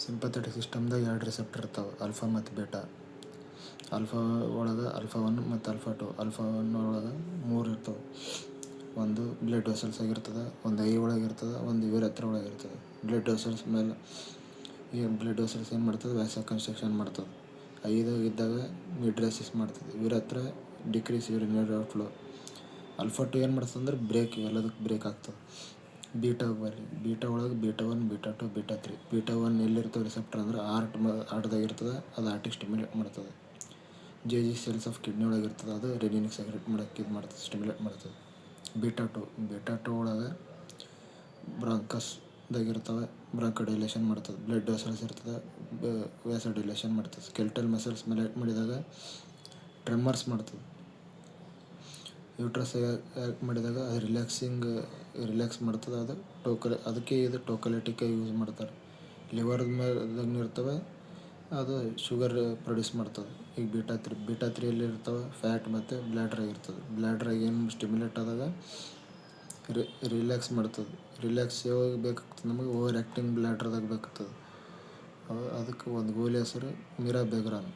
Sympathetic ಸಿಸ್ಟಮ್ದಾಗ 2 receptor ಇರ್ತಾವೆ, alpha ಮತ್ತು beta. Alpha ಒಳಗೆ ಆಲ್ಫಾ 1 ಮತ್ತು ಆಲ್ಫಾ 2. ಆಲ್ಫಾ 1 ಒಳಗೆ 3 ಇರ್ತವೆ. ಒಂದು ಬ್ಲಡ್ ವೆಸಲ್ಸ್ ಆಗಿರ್ತದೆ, ಒಂದು ಐ ಒಳಗಿರ್ತದೆ, ಒಂದು ಯುರೇತ್ರ ಒಳಗಿರ್ತದೆ. ಬ್ಲಡ್ ವೆಸಲ್ಸ್ ಮೇಲೆ ಬ್ಲಡ್ ವೆಸಲ್ಸ್ ಏನು ಮಾಡ್ತದೆ, ವ್ಯಾಸ ಕನ್ಸ್ಟ್ರಕ್ಷನ್ ಮಾಡ್ತದೆ. ಐದು ಇದ್ದಾಗ ಮಿಡ್ರೆಸಿಸ್ ಮಾಡ್ತದೆ. Urethra decrease urinary outflow. Alpha 2 ಏನು ಮಾಡ್ತದೆ ಅಂದ್ರೆ ಬ್ರೇಕ್, ಎಲ್ಲದಕ್ಕೆ ಬ್ರೇಕ್ ಆಗ್ತದೆ. ಬೀಟಾ ಬರ್ರಿ, ಬೀಟಾ ಒಳಗೆ ಬೀಟಾ 1, ಬೀಟಾ 2, ಬೀಟಾ 3. ಬೀಟಾ 1 ಎಲ್ಲಿರ್ತವೆ ರಿಸೆಪ್ಟರ್ ಅಂದ್ರೆ ಹಾರ್ಟ್ದಾಗ ಇರ್ತದೆ, ಅದು ಹಾರ್ಟಿಗೆ ಸ್ಟಿಮ್ಯುಲೇಟ್ ಮಾಡ್ತದೆ. ಜಿ ಸೆಲ್ಸ್ ಆಫ್ ಕಿಡ್ನಿ ಒಳಗೆ ಇರ್ತದೆ, ಅದು ರೆನಿನಿಗೆ ಸೆಕ್ರೆಟ್ ಮಾಡೋಕ್ಕೆ ಇದು ಮಾಡ್ತದೆ, ಸ್ಟಿಮ್ಯುಲೇಟ್ ಮಾಡ್ತದೆ. ಬೀಟಾ 2 ಒಳಗೆ ಬ್ರಾಂಕಸ್ದಾಗಿರ್ತವೆ, ಬ್ರಾಂಕೋ ಡೈಲೇಷನ್ ಮಾಡ್ತದೆ. ಬ್ಲಡ್ ವೆಸಲ್ಸ್ ಇರ್ತದೆ, ವ್ಯಾಸ ಡೈಲೇಷನ್ ಮಾಡ್ತದೆ. ಸ್ಕೆಲ್ಟಲ್ ಮಸಲ್ಸ್ ಮೇಲೆ ಆ್ಯಕ್ಟ್ ಮಾಡಿದಾಗ ಟ್ರೆಮರ್ಸ್ ಮಾಡ್ತದೆ. ಯೂಟ್ರಸ್ ಆ್ಯಕ್ಟ್ ಮಾಡಿದಾಗ ಅದು ರಿಲ್ಯಾಕ್ಸ್ ಮಾಡ್ತದೆ. ಅದು ಅದಕ್ಕೆ ಇದು ಟೋಕಲೆಟಿಕ್ಕಾಗಿ ಯೂಸ್ ಮಾಡ್ತಾರೆ. ಲಿವರ್ದ ಮೇಲೆ ಇರ್ತವೆ, ಅದು ಶುಗರ್ ಪ್ರೊಡ್ಯೂಸ್ ಮಾಡ್ತದೆ. ಈಗ ಬೀಟಾ 3 ಎಲ್ಲಿರ್ತವೆ, ಫ್ಯಾಟ್ ಮತ್ತು ಬ್ಲ್ಯಾಡ್ರಾಗಿರ್ತದೆ. ಬ್ಲ್ಯಾಡ್ರಾಗ ಏನು ಸ್ಟಿಮ್ಯುಲೇಟ್ ಆದಾಗ ರಿಲ್ಯಾಕ್ಸ್ ಮಾಡ್ತದೆ. ರಿಲ್ಯಾಕ್ಸ್ ಯಾವಾಗ ಬೇಕಾಗ್ತದೆ ನಮಗೆ, ಓವರ್ ಆ್ಯಕ್ಟಿಂಗ್ ಬ್ಲ್ಯಾಡ್ರದಾಗ ಬೇಕಾಗ್ತದೆ. ಅದಕ್ಕೆ ಒಂದು ಗೋಲಿ ಹೆಸರು ಮಿರಾಬೆಗ್ರಾನ್.